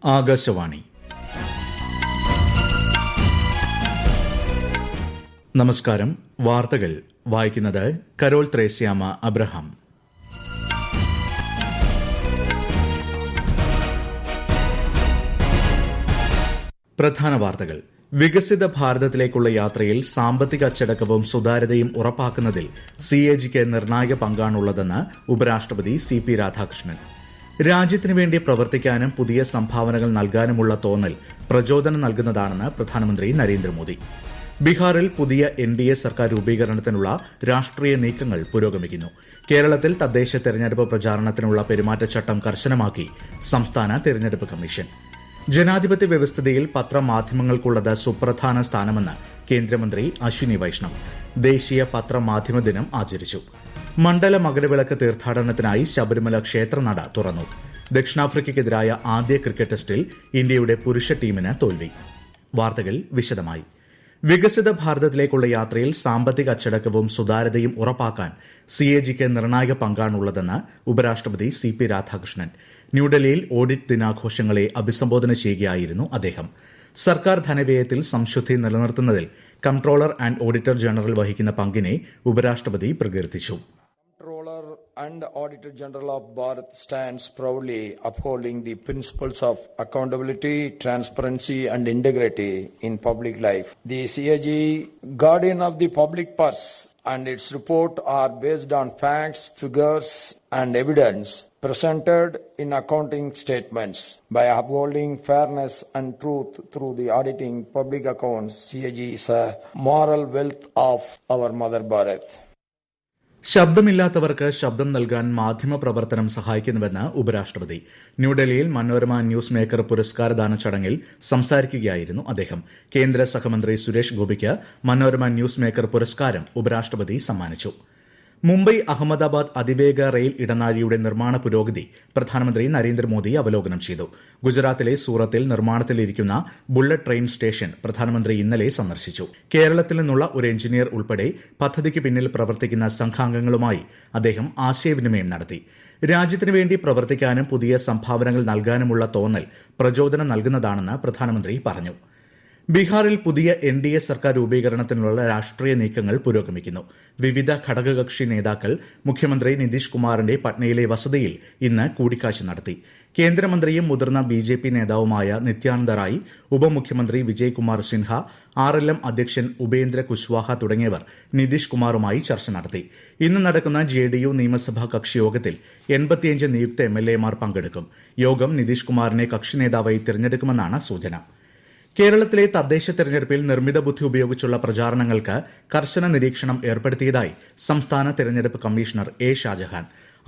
ആകാശവാണി. നമസ്കാരം. വാർത്തകൾ വായിക്കുന്നത് കരോൾ ത്രേസ്യാമ അബ്രഹാം. പ്രധാന വാർത്തകൾ. വികസിത ഭാരതത്തിലേക്കുള്ള യാത്രയിൽ സാമ്പത്തിക അച്ചടക്കവും സുതാര്യതയും ഉറപ്പാക്കുന്നതിൽ സിഎജിക്ക് നിർണായക പങ്കാണുള്ളതെന്ന് ഉപരാഷ്ട്രപതി CP രാധാകൃഷ്ണൻ. രാജ്യത്തിനു വേണ്ടി പ്രവർത്തിക്കാനും പുതിയ സംഭാവനകൾ നൽകാനുമുള്ള തോന്നൽ പ്രചോദനം നൽകുന്നതാണെന്ന് പ്രധാനമന്ത്രി നരേന്ദ്രമോദി. ബീഹാറിൽ പുതിയ NDA സർക്കാർ രൂപീകരണത്തിനുള്ള രാഷ്ട്രീയ നീക്കങ്ങൾ പുരോഗമിക്കുന്നു. കേരളത്തിൽ തദ്ദേശ തെരഞ്ഞെടുപ്പ് പ്രചാരണത്തിനുള്ള പെരുമാറ്റച്ചട്ടം കർശനമാക്കി സംസ്ഥാന തെരഞ്ഞെടുപ്പ് കമ്മീഷൻ. ജനാധിപത്യ വ്യവസ്ഥിതിയിൽ പത്രമാധ്യമങ്ങൾക്കുള്ളത് സുപ്രധാന സ്ഥാനമെന്ന് കേന്ദ്രമന്ത്രി അശ്വിനി വൈഷ്ണവ്. ദേശീയ പത്രമാധ്യമ ദിനം ആചരിച്ചു. മണ്ഡല മകരവിളക്ക് തീർത്ഥാടനത്തിനായി ശബരിമല ക്ഷേത്രനട തുറന്നു. ദക്ഷിണാഫ്രിക്കയ്ക്കെതിരായ ആദ്യ ക്രിക്കറ്റ് ടെസ്റ്റിൽ ഇന്ത്യയുടെ പുരുഷ ടീമിന് തോൽവി. വാർത്തകൾ വിശദമായി. വികസിത ഭാരതത്തിലേക്കുള്ള യാത്രയിൽ സാമ്പത്തിക അച്ചടക്കവും സുതാര്യതയും ഉറപ്പാക്കാൻ സിഎജിക്ക് നിർണായക പങ്കാണുള്ളതെന്ന് ഉപരാഷ്ട്രപതി CP രാധാകൃഷ്ണൻ. ന്യൂഡൽഹിയിൽ ഓഡിറ്റ് ദിനാഘോഷങ്ങളെ അഭിസംബോധന ചെയ്യുകയായിരുന്നു അദ്ദേഹം. സർക്കാർ ധനവ്യയത്തിൽ സംശുദ്ധി നിലനിർത്തുന്നതിൽ കംട്രോളർ ആൻഡ് ഓഡിറ്റർ ജനറൽ വഹിക്കുന്ന പങ്കിനെ ഉപരാഷ്ട്രപതി പ്രകീർത്തിച്ചു. And Auditor General of Bharat stands proudly upholding the principles of accountability, transparency and integrity in public life. The CAG, guardian of the public purse, and its report are based on facts, figures and evidence presented in accounting statements. By upholding fairness and truth through the auditing public accounts, CAG is a moral wealth of our Mother Bharat. ശബ്ദമില്ലാത്തവർക്ക് ശബ്ദം നൽകാൻ മാധ്യമ പ്രവർത്തനം സഹായിക്കുന്നുവെന്ന് ഉപരാഷ്ട്രപതി. ന്യൂഡൽഹിയിൽ Manorama news maker പുരസ്കാരദാന ചടങ്ങിൽ സംസാരിക്കുകയായിരുന്നു അദ്ദേഹം. കേന്ദ്ര സഹമന്ത്രി സുരേഷ് ഗോപിക്ക് മനോരമ ന്യൂസ് മേക്കർ പുരസ്കാരം ഉപരാഷ്ട്രപതി സമ്മാനിച്ചു. മുംബൈ അഹമ്മദാബാദ് അതിവേഗ റെയിൽ ഇടനാഴിയുടെ നിർമ്മാണ പുരോഗതി പ്രധാനമന്ത്രി നരേന്ദ്രമോദി അവലോകനം ചെയ്തു. ഗുജറാത്തിലെ സൂറത്തിൽ നിർമ്മാണത്തിലിരിക്കുന്ന ബുള്ളറ്റ് ട്രെയിൻ സ്റ്റേഷൻ പ്രധാനമന്ത്രി ഇന്നലെ സന്ദർശിച്ചു. കേരളത്തിൽ നിന്നുള്ള ഒരു എഞ്ചിനീയർ ഉൾപ്പെടെ പദ്ധതിക്ക് പിന്നിൽ പ്രവർത്തിക്കുന്ന സംഘാംഗങ്ങളുമായി അദ്ദേഹം ആശയവിനിമയം നടത്തി. രാജ്യത്തിനു വേണ്ടി പ്രവർത്തിക്കാനും പുതിയ സംഭാവനകൾ നൽകാനുമുള്ള തോന്നൽ പ്രചോദനം നൽകുന്നതാണെന്ന് പ്രധാനമന്ത്രി പറഞ്ഞു. ബീഹാറിൽ പുതിയ NDA സർക്കാർ രൂപീകരണത്തിനുള്ള രാഷ്ട്രീയ നീക്കങ്ങൾ പുരോഗമിക്കുന്നു. വിവിധ ഘടകകക്ഷി നേതാക്കൾ മുഖ്യമന്ത്രി നിതീഷ് കുമാറിന്റെ പട്നയിലെ വസതിയിൽ ഇന്ന് കൂടിക്കാഴ്ച നടത്തി. കേന്ദ്രമന്ത്രിയും മുതിർന്ന BJP നേതാവുമായ നിത്യാനന്ദ റായ്, ഉപമുഖ്യമന്ത്രി വിജയ് കുമാർ സിൻഹ, RLM അധ്യക്ഷൻ ഉപേന്ദ്ര കുശ്വാഹ തുടങ്ങിയവർ നിതീഷ് കുമാറുമായി ചർച്ച നടത്തി. ഇന്ന് നടക്കുന്ന JDU നിയമസഭാ കക്ഷിയോഗത്തിൽ 85 നിയുക്ത MLA മാർ പങ്കെടുക്കും. യോഗം നിതീഷ് കുമാറിനെ കക്ഷി നേതാവായി തിരഞ്ഞെടുക്കുമെന്നാണ് സൂചന. കേരളത്തിലെ തദ്ദേശ തെരഞ്ഞെടുപ്പിൽ നിർമ്മിത ബുദ്ധി ഉപയോഗിച്ചുള്ള പ്രചാരണങ്ങൾക്ക് കർശന നിരീക്ഷണം ഏർപ്പെടുത്തിയതായി സംസ്ഥാന തെരഞ്ഞെടുപ്പ് കമ്മീഷണർ A. ഷാജഹാൻ.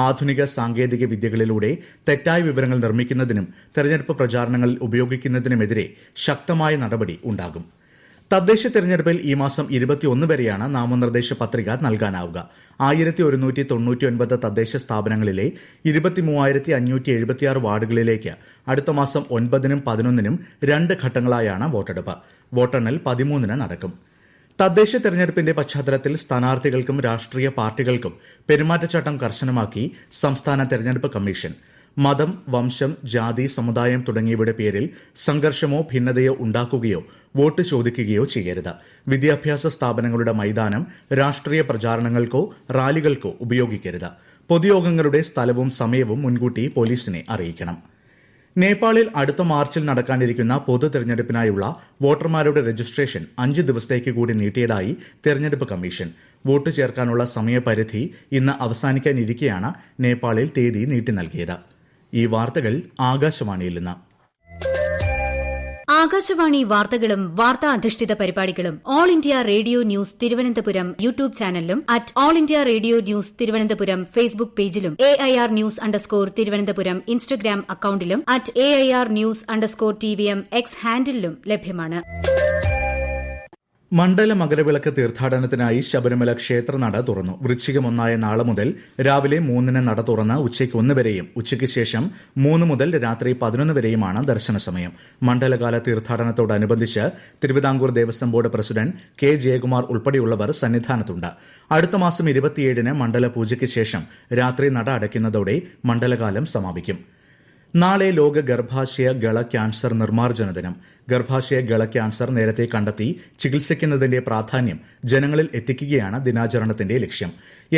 ആധുനിക സാങ്കേതിക വിദ്യകളിലൂടെ തെറ്റായ വിവരങ്ങൾ നിർമ്മിക്കുന്നതിനും തെരഞ്ഞെടുപ്പ് പ്രചാരണങ്ങളിൽ ഉപയോഗിക്കുന്നതിനുമെതിരെ ശക്തമായ നടപടി ഉണ്ടാകും. തദ്ദേശ തെരഞ്ഞെടുപ്പിൽ ഈ മാസം 21 വരെയാണ് നാമനിർദ്ദേശ പത്രിക നൽകാനാവുക. 1199 തദ്ദേശ സ്ഥാപനങ്ങളിലെ 23,576 വാർഡുകളിലേക്ക് അടുത്ത മാസം 9-നും 11-നും 2 ഘട്ടങ്ങളായാണ് വോട്ടെടുപ്പ്. വോട്ടെണ്ണൽ 13-ന് നടക്കും. തദ്ദേശ തെരഞ്ഞെടുപ്പിന്റെ പശ്ചാത്തലത്തിൽ സ്ഥാനാർത്ഥികൾക്കും രാഷ്ട്രീയ പാർട്ടികൾക്കും പെരുമാറ്റച്ചട്ടം കർശനമാക്കി സംസ്ഥാന തെരഞ്ഞെടുപ്പ് കമ്മീഷൻ. മതം, വംശം, ജാതി, സമുദായം തുടങ്ങിയവയുടെ പേരിൽ സംഘർഷമോ ഭിന്നതയോ ഉണ്ടാക്കുകയോ വോട്ട് ചോദിക്കുകയോ ചെയ്യരുത്. വിദ്യാഭ്യാസ സ്ഥാപനങ്ങളുടെ മൈതാനം രാഷ്ട്രീയ പ്രചാരണങ്ങൾക്കോ റാലികൾക്കോ ഉപയോഗിക്കരുത്. പൊതുയോഗങ്ങളുടെ സ്ഥലവും സമയവും മുൻകൂട്ടി പോലീസിനെ അറിയിക്കണം. നേപ്പാളിൽ അടുത്ത മാർച്ചിൽ നടക്കാനിരിക്കുന്ന പൊതു തെരഞ്ഞെടുപ്പിനായുള്ള വോട്ടർമാരുടെ രജിസ്ട്രേഷൻ 5 ദിവസത്തേക്ക് കൂടി നീട്ടിയതായി തെരഞ്ഞെടുപ്പ് കമ്മീഷൻ. വോട്ട് ചേർക്കാനുള്ള സമയപരിധി ഇന്ന് അവസാനിക്കാനിരിക്കെയാണ് നേപ്പാളിൽ തീയതി നീട്ടി നൽകിയത്. ഈ വാർത്തകൾ ആകാശവാണിയിൽ നിന്ന്. ആകാശവാണി വാർത്തകളും വാർത്താ അധിഷ്ഠിത പരിപാടികളും All India Radio News Thiruvananthapuram YouTube ചാനലിലും @All India Radio News Thiruvananthapuram Facebook പേജിലും AIR ന്യൂസ് _തിരുവനന്തപുരം ഇൻസ്റ്റഗ്രാം അക്കൌണ്ടിലും @AIR ന്യൂസ് _TVM X ഹാൻഡിലും ലഭ്യമാണ്. മണ്ഡല മകരവിളക്ക് തീർത്ഥാടനത്തിനായി ശബരിമല ക്ഷേത്രനട തുറന്നു. വൃശ്ചികം 1 നാളെ മുതൽ രാവിലെ 3-ന് നട തുറന്ന് ഉച്ചയ്ക്ക് 1 വരെയും ഉച്ചയ്ക്ക് ശേഷം 3 മുതൽ രാത്രി 11 വരെയുമാണ് ദർശന സമയം. മണ്ഡലകാല തീർത്ഥാടനത്തോടനുബന്ധിച്ച് Thiruvithamkoor Devaswom board president K. Jayakumar ഉൾപ്പെടെയുള്ളവർ സന്നിധാനത്തുണ്ട്. അടുത്ത മാസം 27-ന് മണ്ഡല പൂജയ്ക്ക് ശേഷം രാത്രി നട അടയ്ക്കുന്നതോടെ മണ്ഡലകാലം സമാപിക്കും. നാളെ ലോക ഗർഭാശയ ഗള ക്യാൻസർ നിർമ്മാർജ്ജന ദിനം. ഗർഭാശയ ഗള ക്യാൻസർ നേരത്തെ കണ്ടെത്തി ചികിത്സിക്കുന്നതിന്റെ പ്രാധാന്യം ജനങ്ങളിൽ എത്തിക്കുകയാണ് ദിനാചരണത്തിന്റെ ലക്ഷ്യം.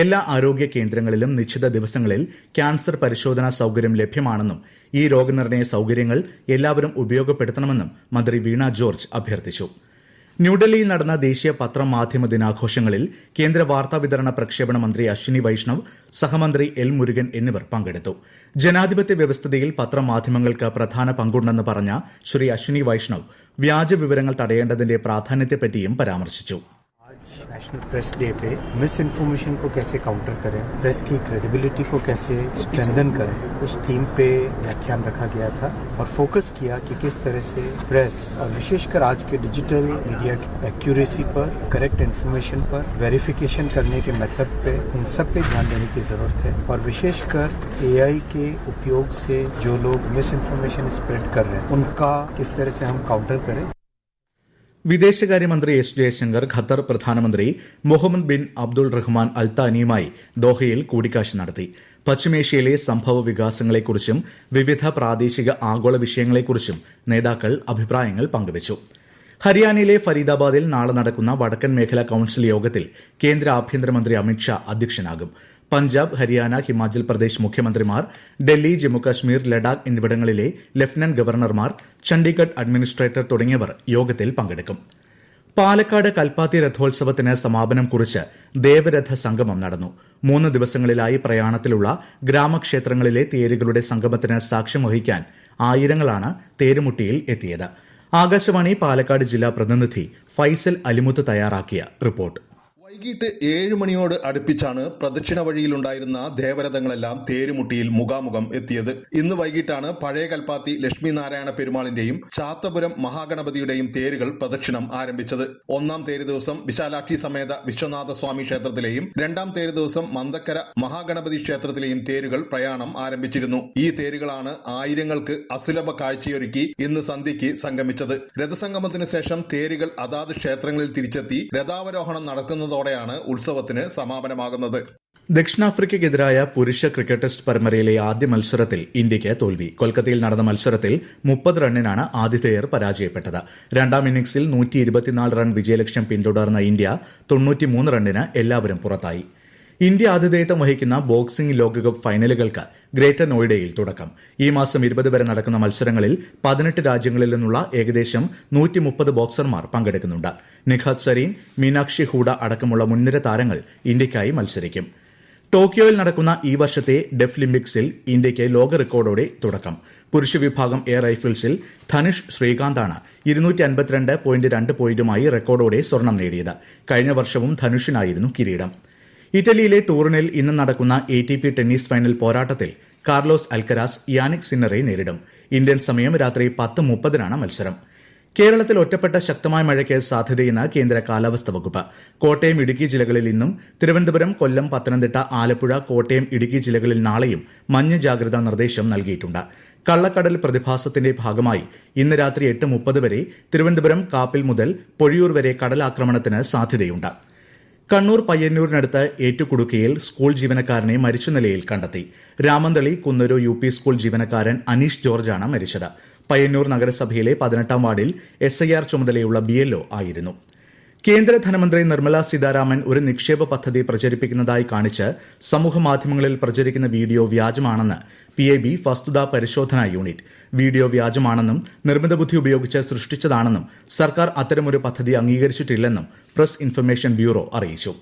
എല്ലാ ആരോഗ്യ കേന്ദ്രങ്ങളിലും നിശ്ചിത ദിവസങ്ങളിൽ ക്യാൻസർ പരിശോധനാ സൌകര്യം ലഭ്യമാണെന്നും ഈ രോഗനിർണയ സൌകര്യങ്ങൾ എല്ലാവരും ഉപയോഗപ്പെടുത്തണമെന്നും മന്ത്രി വീണ ജോർജ് അഭ്യർത്ഥിച്ചു. ന്യൂഡൽഹിയിൽ നടന്ന ദേശീയ പത്രമാധ്യമ ദിനാഘോഷങ്ങളിൽ കേന്ദ്ര വാർത്താവിതരണ പ്രക്ഷേപണ മന്ത്രി അശ്വിനി വൈഷ്ണവ്, സഹമന്ത്രി എൽ മുരുകൻ എന്നിവർ പങ്കെടുത്തു. ജനാധിപത്യ വ്യവസ്ഥതയിൽ പത്രമാധ്യമങ്ങൾക്ക് പ്രധാന പങ്കുണ്ടെന്ന് പറഞ്ഞ ശ്രീ അശ്വിനി വൈഷ്ണവ് വ്യാജ വിവരങ്ങൾ തടയേണ്ടതിന്റെ പ്രാധാന്യത്തെപ്പറ്റിയും പരാമർശിച്ചു. नेशनल प्रेस डे पे मिस इन्फॉर्मेशन को कैसे काउंटर करें, प्रेस की क्रेडिबिलिटी को कैसे स्ट्रेंथन करें, उस थीम पे व्याख्यान रखा गया था और फोकस किया कि किस तरह से प्रेस और विशेषकर आज के डिजिटल मीडिया की एक्यूरेसी पर, करेक्ट इन्फॉर्मेशन पर, वेरिफिकेशन करने के मेथड पे, इन सब पे ध्यान देने की जरूरत है और विशेषकर AI के उपयोग से जो लोग मिस इन्फॉर्मेशन स्प्रेड कर रहे हैं उनका किस तरह से हम काउंटर करें. വിദേശകാര്യമന്ത്രി എസ് ജയശങ്കർ ഖത്തർ പ്രധാനമന്ത്രി മുഹമ്മദ് ബിൻ അബ്ദുൾ റഹ്മാൻ അൽ താനിയുമായി ദോഹയിൽ കൂടിക്കാഴ്ച നടത്തി. പശ്ചിമേഷ്യയിലെ സംഭവ വികാസങ്ങളെക്കുറിച്ചും വിവിധ പ്രാദേശിക ആഗോള വിഷയങ്ങളെക്കുറിച്ചും നേതാക്കൾ അഭിപ്രായങ്ങൾ പങ്കുവച്ചു. ഹരിയാനയിലെ ഫരീദാബാദിൽ നാളെ നടക്കുന്ന വടക്കൻ മേഖലാ കൌൺസിൽ യോഗത്തിൽ കേന്ദ്ര ആഭ്യന്തരമന്ത്രി അമിത്ഷാ അധ്യക്ഷനാകും. പഞ്ചാബ്, ഹരിയാന, ഹിമാചൽ പ്രദേശ് മുഖ്യമന്ത്രിമാർ, ഡൽഹി, ജമ്മുകശ്മീർ, ലഡാക്ക് എന്നിവിടങ്ങളിലെ ലഫ്റ്റനന്റ് ഗവർണർമാർ, ചണ്ഡീഗഡ് അഡ്മിനിസ്ട്രേറ്റർ തുടങ്ങിയവർ യോഗത്തിൽ പങ്കെടുക്കും. പാലക്കാട് കൽപ്പാത്തി രഥോത്സവത്തിന് സമാപനം കുറിച്ച് ദേവരഥ സംഗമം നടന്നു. 3 ദിവസങ്ങളിലായി പ്രയാണത്തിലുള്ള ഗ്രാമക്ഷേത്രങ്ങളിലെ തേരുകളുടെ സംഗമത്തിന് സാക്ഷ്യം വഹിക്കാൻ ആയിരങ്ങളാണ് തേരുമുട്ടിയിൽ എത്തിയത്. ആകാശവാണി പാലക്കാട് ജില്ലാ പ്രതിനിധി ഫൈസൽ അലിമുത്ത് തയ്യാറാക്കിയ റിപ്പോർട്ട്. വൈകിട്ട് 7 മണിയോട് അടുപ്പിച്ചാണ് പ്രദക്ഷിണ വഴിയിലുണ്ടായിരുന്ന ദേവരഥങ്ങളെല്ലാം തേരുമുട്ടിയിൽ മുഖാമുഖം എത്തിയത്. ഇന്ന് വൈകിട്ടാണ് പഴയ കൽപ്പാത്തി ലക്ഷ്മി നാരായണ പെരുമാളിന്റെയും ചാത്തപുരം മഹാഗണപതിയുടെയും തേരുകൾ പ്രദക്ഷിണം ആരംഭിച്ചത്. 1-ാം തേര് ദിവസം വിശാലാക്ഷി സമേത വിശ്വനാഥ സ്വാമി ക്ഷേത്രത്തിലെയും 2-ാം തേര് ദിവസം മന്ദക്കര മഹാഗണപതി ക്ഷേത്രത്തിലെയും തേരുകൾ പ്രയാണം ആരംഭിച്ചിരുന്നു. ഈ തേരുകളാണ് ആയിരങ്ങൾക്ക് അസുലഭ കാഴ്ചയൊരുക്കി ഇന്ന് സന്ധ്യയ്ക്ക് സംഗമിച്ചത്. രഥസംഗമത്തിന് ശേഷം തേരുകൾ അതാത് ക്ഷേത്രങ്ങളിൽ തിരിച്ചെത്തി രഥാവരോഹണം നടക്കുന്നതോടെ ഉത്സവത്തിന് സമാപനമാകുന്നത്. ദക്ഷിണാഫ്രിക്കയ്ക്കെതിരായ പുരുഷ ക്രിക്കറ്റ് ടെസ്റ്റ് പരമ്പരയിലെ ആദ്യ മത്സരത്തിൽ ഇന്ത്യയ്ക്ക് തോൽവി. കൊൽക്കത്തയിൽ നടന്ന മത്സരത്തിൽ 30 റണ്ണിനാണ് ആതിഥേയർ പരാജയപ്പെട്ടത്. 2-ാം ഇന്നിംഗ്സിൽ 124 റൺ വിജയലക്ഷ്യം പിന്തുടർന്ന ഇന്ത്യ 93 റണ്ണിന് എല്ലാവരും പുറത്തായി. ഇന്ത്യ ആതിഥേയത്വം വഹിക്കുന്ന ബോക്സിംഗ് ലോകകപ്പ് ഫൈനലുകൾക്ക് ഗ്രേറ്റർ നോയിഡയിൽ തുടക്കം. ഈ മാസം 20 വരെ നടക്കുന്ന മത്സരങ്ങളിൽ 18 രാജ്യങ്ങളിൽ നിന്നുള്ള ഏകദേശം 130 ബോക്സർമാർ പങ്കെടുക്കുന്നുണ്ട്. നിഖാത് സരീൻ, മീനാക്ഷി ഹൂഡ അടക്കമുള്ള മുൻനിര താരങ്ങൾ ഇന്ത്യയ്ക്കായി മത്സരിക്കും. ടോക്കിയോയിൽ നടക്കുന്ന ഈ വർഷത്തെ ഡെഫ്ലിംപിക്സിൽ ഇന്ത്യയ്ക്ക് ലോക റെക്കോർഡോടെ തുടക്കം. പുരുഷ വിഭാഗം എയർ റൈഫിൾസിൽ ധനുഷ് ശ്രീകാന്താണ് 252.2 പോയിന്റുമായി റെക്കോർഡോടെ സ്വർണം നേടിയത്. കഴിഞ്ഞ വർഷവും ധനുഷിനായിരുന്നു കിരീടം. ഇറ്റലിയിലെ ടൂറിനിൽ ഇന്ന് നടക്കുന്ന ATP ടെന്നീസ് ഫൈനൽ പോരാട്ടത്തിൽ കാർലോസ് അൽക്കരാസ് യാനിക് സിന്നറെ നേരിടും. ഇന്ത്യൻ സമയം രാത്രി 10:30 മത്സരം. കേരളത്തിൽ ഒറ്റപ്പെട്ട ശക്തമായ മഴയ്ക്ക് സാധ്യതയെന്ന് കേന്ദ്ര കാലാവസ്ഥാ വകുപ്പ്. കോട്ടയം, ഇടുക്കി ജില്ലകളിൽ ഇന്നും, തിരുവനന്തപുരം, കൊല്ലം, പത്തനംതിട്ട, ആലപ്പുഴ, കോട്ടയം, ഇടുക്കി ജില്ലകളിൽ നാളെയും മഞ്ഞ ജാഗ്രതാ നിർദ്ദേശം നൽകിയിട്ടുണ്ട്. കള്ളക്കടൽ പ്രതിഭാസത്തിന്റെ ഭാഗമായി ഇന്ന് രാത്രി 8:30 വരെ തിരുവനന്തപുരം കാപ്പിൽ മുതൽ പൊഴിയൂർ വരെ കടലാക്രമണത്തിന് സാധ്യതയുണ്ട്. കണ്ണൂർ പയ്യന്നൂരിനടുത്ത് ഏറ്റുകുടുക്കയിൽ സ്കൂൾ ജീവനക്കാരനെ മരിച്ച നിലയിൽ കണ്ടെത്തി. രാമന്തളി കുന്നൂരു UP സ്കൂൾ ജീവനക്കാരൻ അനീഷ് ജോർജാണ് മരിച്ചത്. പയ്യന്നൂർ നഗരസഭയിലെ 18-ാം വാർഡിൽ SIR ചുമതലയുള്ള BLO ആയിരുന്നു. കേന്ദ്ര ധനമന്ത്രി നിർമ്മല സീതാരാമൻ ഒരു നിക്ഷേപ പദ്ധതി പ്രചരിപ്പിക്കുന്നതായി കാണിച്ച് സമൂഹമാധ്യമങ്ങളിൽ പ്രചരിക്കുന്ന വീഡിയോ വ്യാജമാണെന്ന് PIB വസ്തുതാ പരിശോധനാ യൂണിറ്റ്. വീഡിയോ വ്യാജമാണെന്നും നിർമ്മിത ബുദ്ധി ഉപയോഗിച്ച് സൃഷ്ടിച്ചതാണെന്നും സർക്കാർ അത്തരമൊരു പദ്ധതി അംഗീകരിച്ചിട്ടില്ലെന്നും പ്രസ് ഇൻഫർമേഷൻ ബ്യൂറോ അറിയിച്ചു.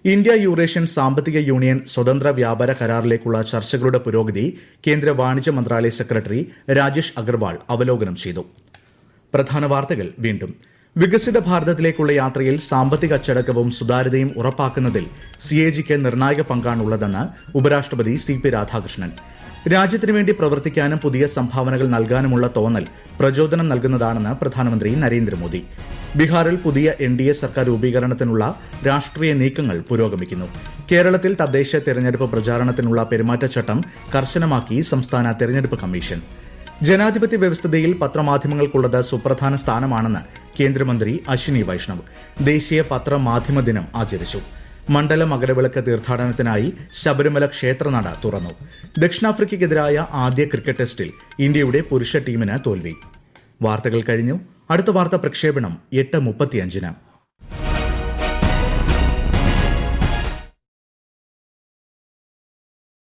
ഇന്ത്യ യൂറേഷ്യൻ സാമ്പത്തിക യൂണിയൻ സ്വതന്ത്ര വ്യാപാര കരാറിലേക്കുള്ള ചർച്ചകളുടെ പുരോഗതി കേന്ദ്ര വാണിജ്യ മന്ത്രാലയ സെക്രട്ടറി രാജേഷ് അഗർവാൾ അവലോകനം ചെയ്തു. പ്രധാന വാർത്തകൾ വീണ്ടും. വികസിത ഭാരതത്തിലേക്കുള്ള യാത്രയിൽ സാമ്പത്തിക അച്ചടക്കവും സുതാര്യതയും ഉറപ്പാക്കുന്നതിൽ CAGക്ക് നിർണായക പങ്കാണുള്ളതെന്ന് ഉപരാഷ്ട്രപതി CP രാധാകൃഷ്ണൻ. രാജ്യത്തിനു വേണ്ടി പ്രവർത്തിക്കാനും പുതിയ സംഭാവനകൾ നൽകാനുമുള്ള തോന്നൽ പ്രചോദനം നൽകുന്നതാണെന്ന് പ്രധാനമന്ത്രി നരേന്ദ്രമോദി. ബീഹാറിൽ പുതിയ NDA സർക്കാർ രൂപീകരണത്തിനുള്ള രാഷ്ട്രീയ നീക്കങ്ങൾ പുരോഗമിക്കുന്നു. കേരളത്തിൽ തദ്ദേശ തെരഞ്ഞെടുപ്പ് പ്രചാരണത്തിനുള്ള പെരുമാറ്റച്ചട്ടം കർശനമാക്കി സംസ്ഥാന തെരഞ്ഞെടുപ്പ് കമ്മീഷൻ. ജനാധിപത്യ വ്യവസ്ഥതയിൽ പത്രമാധ്യമങ്ങൾക്കുള്ളത് സുപ്രധാന സ്ഥാനമാണെന്ന് കേന്ദ്രമന്ത്രി അശ്വിനി വൈഷ്ണവ്. ദേശീയ പത്രമാധ്യമ ദിനം ആചരിച്ചു. മണ്ഡല മകരവിളക്ക് തീർത്ഥാടനത്തിനായി ശബരിമല ക്ഷേത്രനട തുറന്നു. ദക്ഷിണാഫ്രിക്കയ്ക്കെതിരായ ആദ്യ ക്രിക്കറ്റ് ടെസ്റ്റിൽ ഇന്ത്യയുടെ പുരുഷ ടീമിന് തോൽവി. വാർത്തകൾ കഴിഞ്ഞു. അടുത്ത വാർത്താ പ്രക്ഷേപണം 8:35.